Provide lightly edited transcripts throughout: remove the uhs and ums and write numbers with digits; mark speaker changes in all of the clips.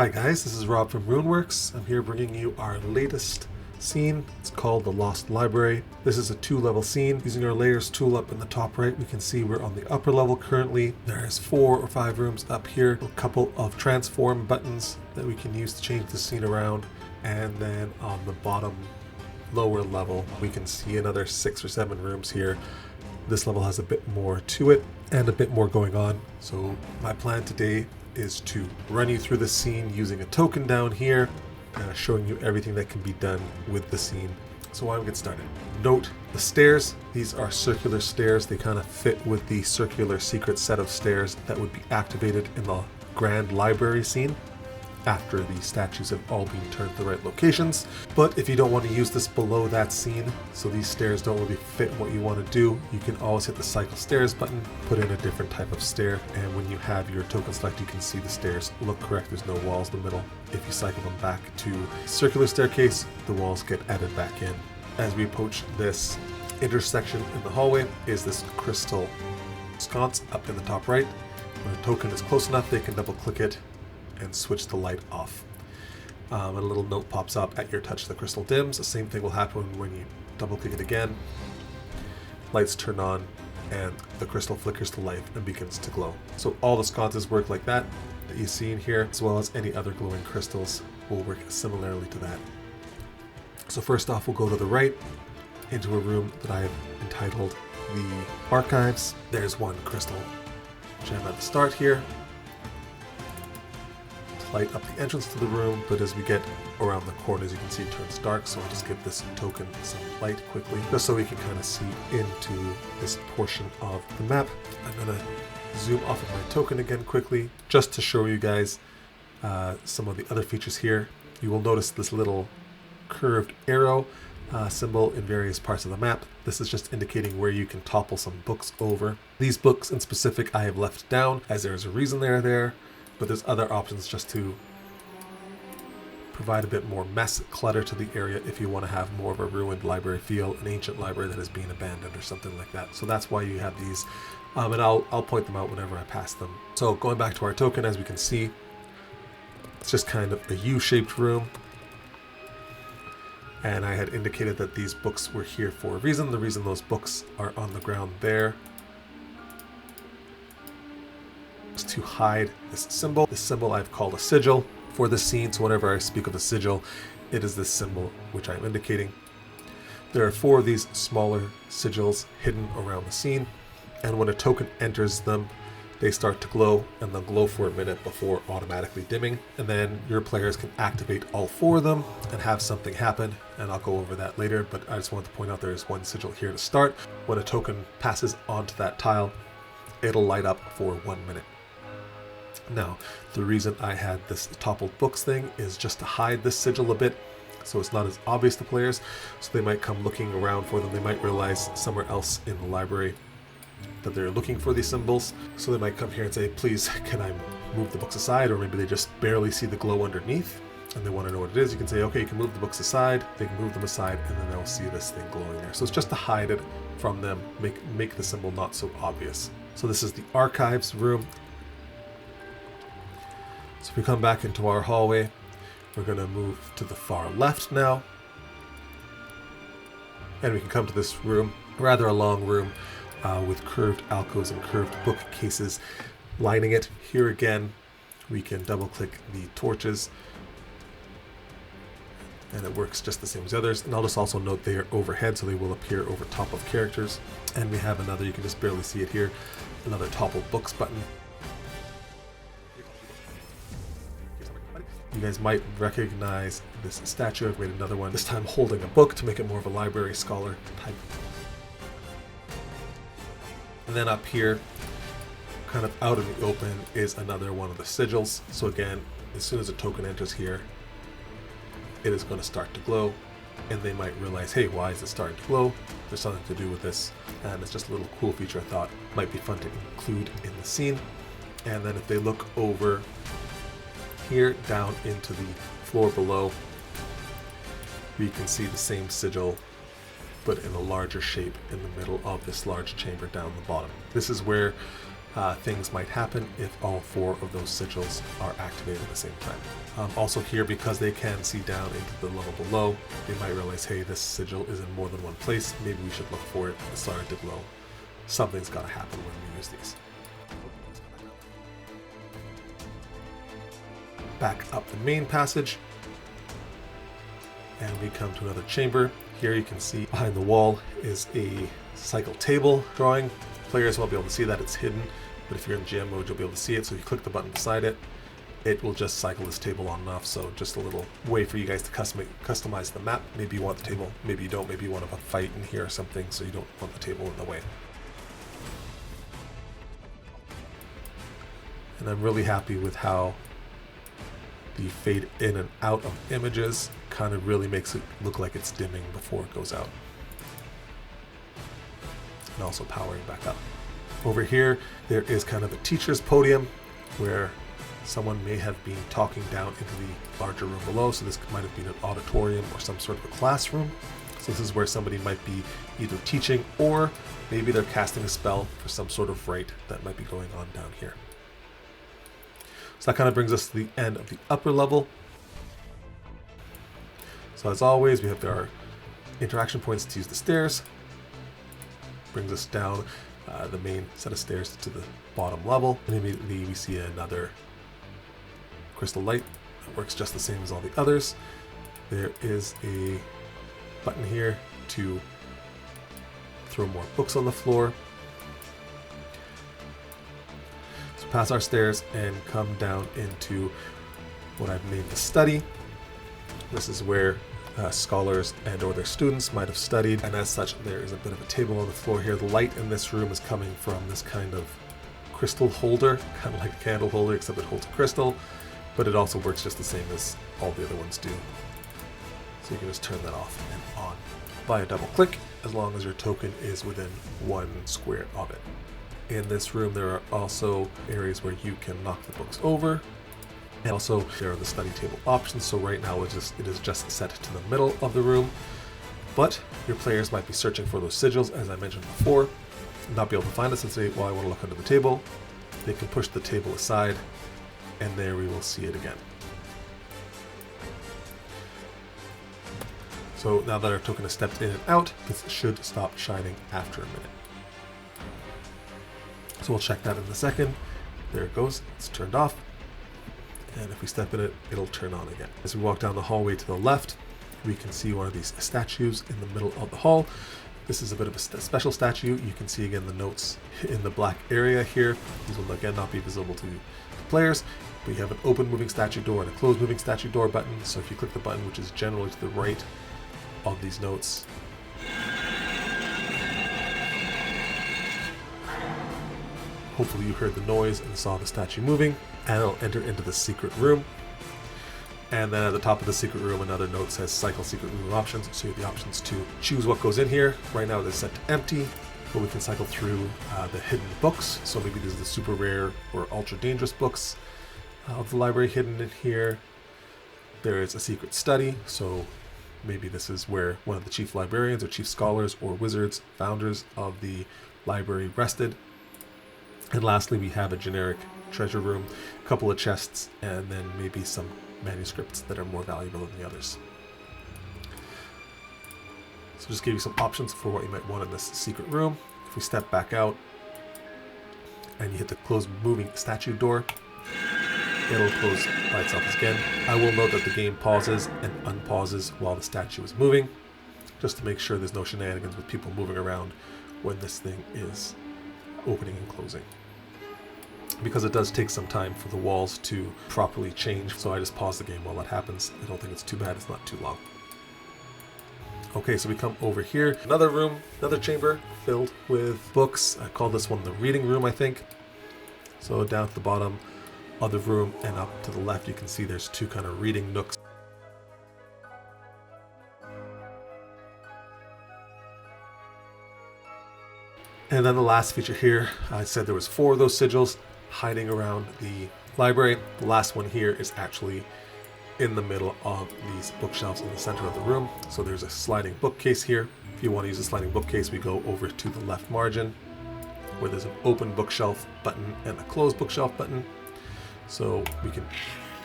Speaker 1: Hi guys, this is Rob from RuinWorks. I'm here bringing you our latest scene. It's called The Lost Library. This is a 2-level scene. Using our layers tool up in the top right, we can see we're on the upper level currently. There's 4 or 5 rooms up here, a couple of transform buttons that we can use to change the scene around. And then on the bottom lower level, we can see another 6 or 7 rooms here. This level has a bit more to it and a bit more going on. So my plan today is to run you through the scene using a token down here, showing you everything that can be done with the scene. So why don't we get started? Note the stairs. These are circular stairs. They kind of fit with the circular secret set of stairs that would be activated in the grand library scene after the statues have all been turned to the right locations. But if you don't want to use this below that scene, so these stairs don't really fit what you want to do, you can always hit the cycle stairs button, put in a different type of stair, and when you have your token select, you can see the stairs look correct. There's no walls in the middle. If you cycle them back to circular staircase, the walls get added back in. As we approach this intersection in the hallway is this crystal sconce up in the top right. When a token is close enough, they can double click it and switch the light off. And a little note pops up: at your touch the crystal dims. The same thing will happen when you double click it again. Lights turn on and the crystal flickers to life and begins to glow. So all the sconces work like that you see in here, as well as any other glowing crystals will work similarly to that. So first off, we'll go to the right into a room that I've entitled the Archives. There's one crystal gem at the start here. Light up the entrance to the room, but as we get around the corners, you can see it turns dark, so I'll just give this token some light quickly, just so we can kind of see into this portion of the map. I'm going to zoom off of my token again quickly, just to show you guys some of the other features here. You will notice this little curved arrow symbol in various parts of the map. This is just indicating where you can topple some books over. These books in specific I have left down, as there's a reason they're there. But there's other options just to provide a bit more mess, clutter to the area if you want to have more of a ruined library feel, an ancient library that is being abandoned or something like that. So that's why you have these, and I'll point them out whenever I pass them. So going back to our token, as we can see, it's just kind of a U-shaped room. And I had indicated that these books were here for a reason. The reason those books are on the ground there to hide this symbol. This symbol I've called a sigil for this scene, so whenever I speak of a sigil, it is this symbol which I'm indicating. There are 4 of these smaller sigils hidden around the scene, and when a token enters them, they start to glow, and they'll glow for a minute before automatically dimming, and then your players can activate all 4 of them and have something happen, and I'll go over that later, but I just wanted to point out there is one sigil here to start. When a token passes onto that tile, it'll light up for 1 minute. Now, the reason I had this toppled books thing is just to hide this sigil a bit, so it's not as obvious to players, so they might come looking around for them. They might realize somewhere else in the library that they're looking for these symbols, so they might come here and say, please, can I move the books aside? Or maybe they just barely see the glow underneath, and they want to know what it is. You can say, okay, you can move the books aside. They can move them aside, and then they'll see this thing glowing there. So it's just to hide it from them, make the symbol not so obvious. So this is the Archives room. So if we come back into our hallway, we're going to move to the far left now. And we can come to this room, rather a long room with curved alcoves and curved bookcases lining it. Here again, we can double click the torches and it works just the same as the others. And I'll just also note they are overhead, so they will appear over top of characters. And we have another, you can just barely see it here, another toppled books button. You guys might recognize this statue. I've made another one, this time holding a book to make it more of a library scholar type. And then up here, kind of out in the open, is another one of the sigils. So again, as soon as a token enters here, it is going to start to glow. And they might realize, hey, why is it starting to glow? There's something to do with this. And it's just a little cool feature I thought might be fun to include in the scene. And then if they look over here down into the floor below, we can see the same sigil but in a larger shape in the middle of this large chamber down the bottom. This is where things might happen if all 4 of those sigils are activated at the same time. Also here, because they can see down into the level below, they might realize, hey, this sigil is in more than one place. Maybe we should look for it. Sorry to glow. Something's got to happen when we use these. Back up the main passage, and we come to another chamber. Here you can see behind the wall is a cycle table drawing. Players won't be able to see that, it's hidden, but if you're in GM mode, you'll be able to see it. So if you click the button beside it, it will just cycle this table on and off. So just a little way for you guys to customize the map. Maybe you want the table, maybe you don't, maybe you want to fight in here or something, so you don't want the table in the way. And I'm really happy with how the fade in and out of images kind of really makes it look like it's dimming before it goes out. And also powering back up. Over here, there is kind of a teacher's podium where someone may have been talking down into the larger room below. So this might have been an auditorium or some sort of a classroom. So this is where somebody might be either teaching or maybe they're casting a spell for some sort of rite that might be going on down here. So that kind of brings us to the end of the upper level. So as always, we have our interaction points to use the stairs. Brings us down the main set of stairs to the bottom level. And immediately we see another crystal light that works just the same as all the others. There is a button here to throw more books on the floor. Pass our stairs and come down into what I've named the study. This is where scholars and or their students might have studied, and as such there is a bit of a table on the floor here. The light in this room is coming from this kind of crystal holder, kind of like a candle holder, except it holds a crystal, but it also works just the same as all the other ones do. So you can just turn that off and on by a double click, as long as your token is within 1 square of it. In this room, there are also areas where you can knock the books over. And also, there are the study table options. So right now, it is just set to the middle of the room. But your players might be searching for those sigils, as I mentioned before, not be able to find us and say, well, I want to look under the table. They can push the table aside, and there we will see it again. So now that our token has stepped in and out, this should stop shining after a minute. So we'll check that in a second. There it goes, it's turned off. And if we step in it, it'll turn on again. As we walk down the hallway to the left, we can see one of these statues in the middle of the hall. This is a bit of a special statue. You can see again the notes in the black area here. These will again not be visible to players. We have an open moving statue door and a closed moving statue door button. So if you click the button, which is generally to the right of these notes, hopefully you heard the noise and saw the statue moving, and it'll enter into the secret room. And then at the top of the secret room, another note says cycle secret room options. So you have the options to choose what goes in here. Right now they're set to empty, but we can cycle through the hidden books. So maybe these are the super rare or ultra dangerous books of the library hidden in here. There is a secret study. So maybe this is where one of the chief librarians or chief scholars or wizards, founders of the library rested. And lastly, we have a generic treasure room, a couple of chests, and then maybe some manuscripts that are more valuable than the others. So just give you some options for what you might want in this secret room. If we step back out and you hit the close moving statue door, it'll close by itself again. I will note that the game pauses and unpauses while the statue is moving, just to make sure there's no shenanigans with people moving around when this thing is opening and closing. Because it does take some time for the walls to properly change, so I just pause the game while that happens. I don't think it's too bad, it's not too long. Okay, so we come over here, another room, another chamber filled with books. I call this one the reading room, I think. So down at the bottom of the room and up to the left, you can see there's 2 kind of reading nooks. And then the last feature here, I said there was 4 of those sigils hiding around the library. The last one here is actually in the middle of these bookshelves in the center of the room. So there's a sliding bookcase here. If you want to use a sliding bookcase, we go over to the left margin where there's an open bookshelf button and a closed bookshelf button. So we can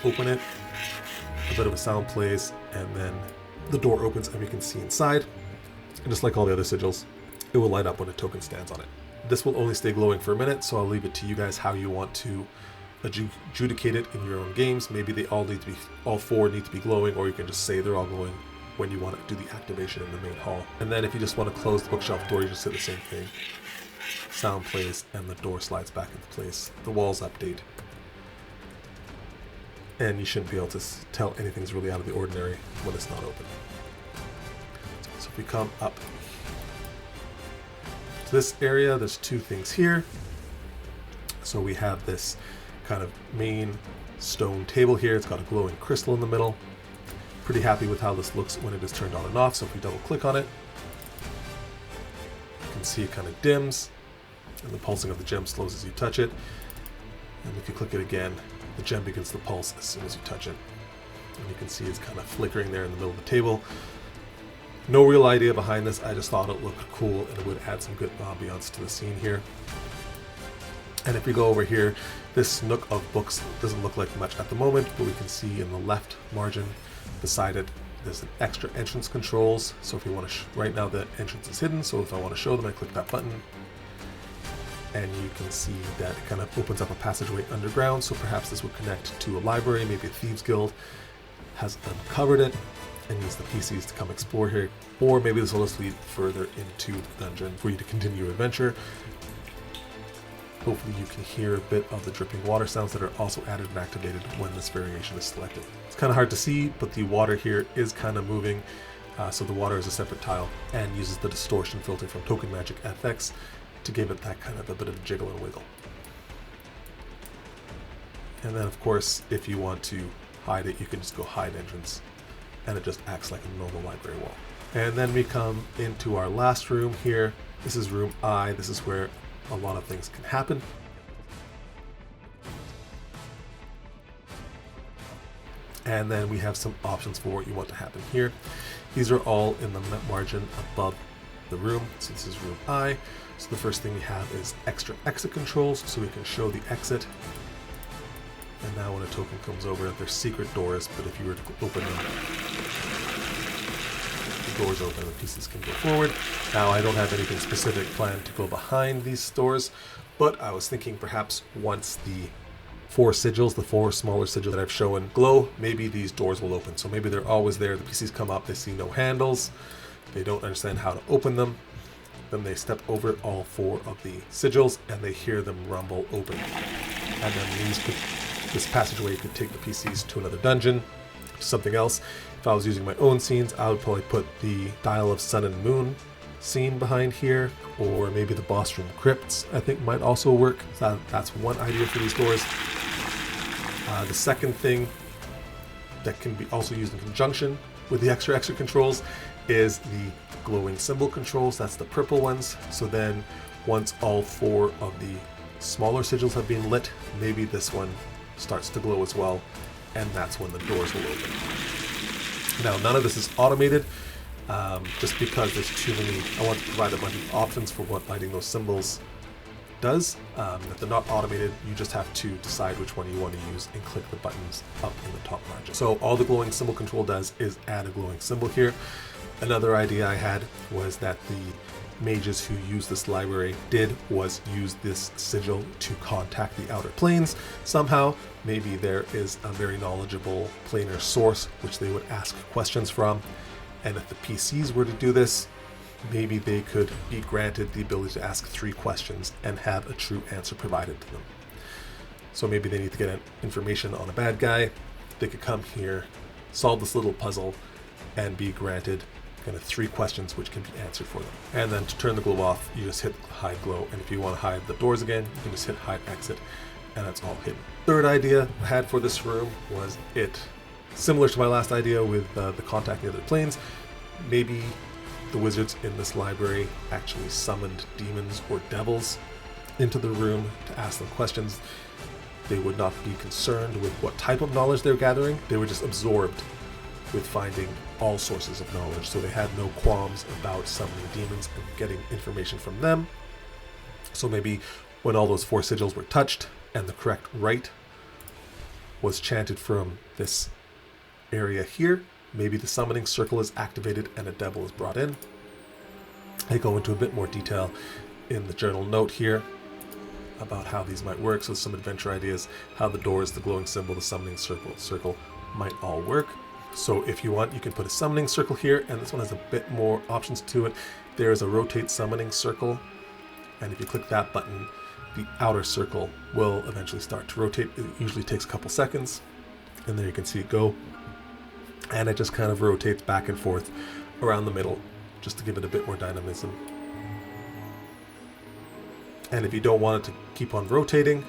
Speaker 1: open it, a bit of a sound plays, and then the door opens and we can see inside. And just like all the other sigils, it will light up when a token stands on it. This will only stay glowing for a minute, so I'll leave it to you guys how you want to adjudicate it in your own games. Maybe they all four need to be glowing, or you can just say they're all glowing when you want to do the activation in the main hall. And then if you just want to close the bookshelf door, you just hit the same thing. Sound plays and the door slides back into place. The walls update. And you shouldn't be able to tell anything's really out of the ordinary when it's not open. So if we come up to this area, there's two things here. So we have this kind of main stone table here. It's got a glowing crystal in the middle. Pretty happy with how this looks when it is turned on and off. So if we double click on it, you can see it kind of dims, and the pulsing of the gem slows as you touch it. And if you click it again, the gem begins to pulse as soon as you touch it. And you can see it's kind of flickering there in the middle of the table. No real idea behind this. I just thought it looked cool and it would add some good ambiance to the scene here. And if we go over here, this nook of books doesn't look like much at the moment, but we can see in the left margin beside it, there's an extra entrance controls. So if you want to, right now the entrance is hidden, so if I want to show them, I click that button. And you can see that it kind of opens up a passageway underground, so perhaps this would connect to a library, maybe a thieves guild has uncovered it and needs the PCs to come explore here, or maybe this will just lead further into the dungeon for you to continue your adventure. Hopefully you can hear a bit of the dripping water sounds that are also added and activated when this variation is selected. It's kind of hard to see, but the water here is kind of moving, so the water is a separate tile and uses the distortion filter from Token Magic FX to give it that kind of a bit of a jiggle and wiggle. And then of course, if you want to hide it, you can just go hide entrance, and it just acts like a normal library wall. And then we come into our last room here. This is room I. This is where a lot of things can happen. And then we have some options for what you want to happen here. These are all in the margin above the room. So this is room I. So the first thing we have is extra exit controls, so we can show the exit. And now when a token comes over, there's secret doors, but if you were to open them, the doors open, the pieces can go forward. Now I don't have anything specific planned to go behind these doors, but I was thinking perhaps once the four sigils, the four smaller sigils that I've shown glow, maybe these doors will open. So maybe they're always there, the PCs come up, they see no handles, they don't understand how to open them. Then they step over all four of the sigils and they hear them rumble open. And then this passageway could take the PCs to another dungeon, something else. If I was using my own scenes, I would probably put the Dial of Sun and Moon scene behind here, or maybe the boss room crypts I think might also work. So that's one idea for these doors. The second thing that can be also used in conjunction with the extra controls is the glowing symbol controls. That's the purple ones. So then once all four of the smaller sigils have been lit, maybe this one starts to glow as well, and that's when the doors will open. Now none of this is automated, just because there's too many. I want to provide a bunch of options for what lighting those symbols does. If they're not automated, you just have to decide which one you want to use and click the buttons up in the top margin. So all the glowing symbol control does is add a glowing symbol here. Another idea I had was that the mages who use this library was use this sigil to contact the outer planes somehow. Maybe there is a very knowledgeable planar source which they would ask questions from, and if the PCs were to do this, maybe they could be granted the ability to ask 3 questions and have a true answer provided to them. So maybe they need to get information on a bad guy, they could come here, solve this little puzzle, and be granted kind of 3 questions which can be answered for them. And then to turn the glow off, you just hit hide glow, and if you want to hide the doors again, you can just hit hide exit, and it's all hidden. Third idea I had for this room was similar to my last idea with the contacting other planes. Maybe the wizards in this library actually summoned demons or devils into the room to ask them questions. They would not be concerned with what type of knowledge they're gathering. They were just absorbed with finding all sources of knowledge. So they had no qualms about summoning demons and getting information from them. So maybe when all those 4 sigils were touched and the correct rite was chanted from this area here, maybe the summoning circle is activated and a devil is brought in. I go into a bit more detail in the journal note here about how these might work. So some adventure ideas, how the doors, the glowing symbol, the summoning circle might all work. So if you want, you can put a summoning circle here, and this one has a bit more options to it. There is a rotate summoning circle, and if you click that button, the outer circle will eventually start to rotate. It usually takes a couple seconds, and there you can see it go. And it just kind of rotates back and forth around the middle, just to give it a bit more dynamism. And if you don't want it to keep on rotating,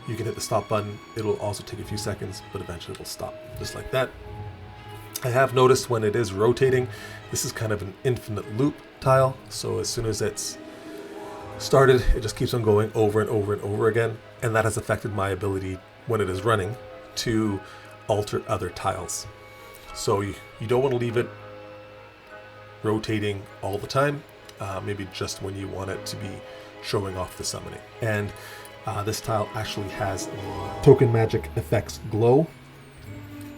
Speaker 1: you can hit the stop button. It'll also take a few seconds, but eventually it will stop, just like that. I have noticed when it is rotating, this is kind of an infinite loop tile, so as soon as it's started, it just keeps on going over and over and over again, and that has affected my ability, when it is running, to alter other tiles. So you don't want to leave it rotating all the time, maybe just when you want it to be showing off the summoning. And this tile actually has a token magic effects glow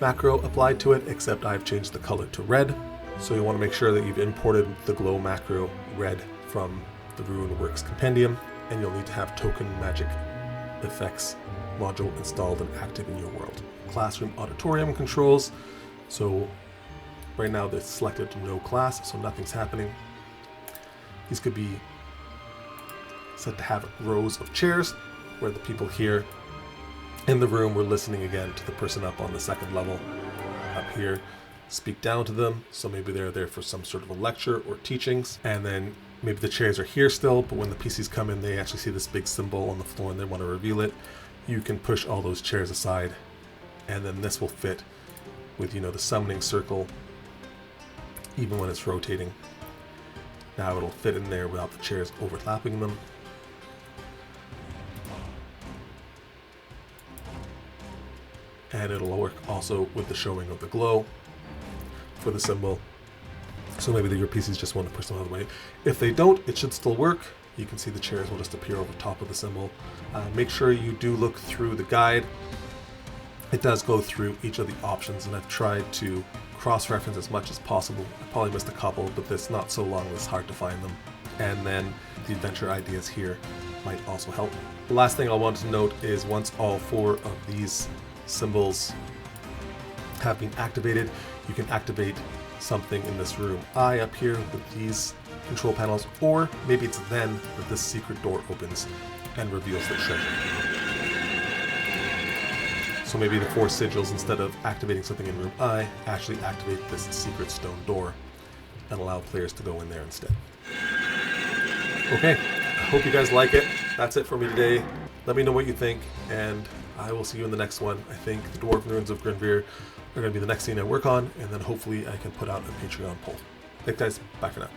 Speaker 1: macro applied to it, except I've changed the color to red. So you want to make sure that you've imported the glow macro red from the RuinWorks compendium, and you'll need to have token magic effects module installed and active in your world. Classroom Auditorium controls. So right now they're selected to no class, so nothing's happening. These could be set to have rows of chairs where the people here in the room were listening again to the person up on the 2nd level up here speak down to them. So maybe they're there for some sort of a lecture or teachings, and then maybe the chairs are here still, but when the PCs come in, they actually see this big symbol on the floor and they want to reveal it. You can push all those chairs aside, and then this will fit with, you know, the summoning circle, even when it's rotating. Now it'll fit in there without the chairs overlapping them. And it'll work also with the showing of the glow for the symbol. So maybe your PCs just want to push them out of the way. If they don't, it should still work. You can see the chairs will just appear over top of the symbol. Make sure you do look through the guide. It does go through each of the options, and I've tried to cross-reference as much as possible. I probably missed a couple, but it's not so long it's hard to find them. And then the adventure ideas here might also help. The last thing I want to note is once all 4 of these symbols have been activated, you can activate something in this room I up here with these control panels, or maybe it's then that this secret door opens and reveals the treasure. So maybe the 4 sigils, instead of activating something in room I, actually activate this secret stone door and allow players to go in there instead. Okay, I hope you guys like it. That's it for me today. Let me know what you think, and I will see you in the next one. I think the Dwarven Ruins of Grenvir are going to be the next scene I work on, and then hopefully I can put out a Patreon poll. Thanks guys, bye for now.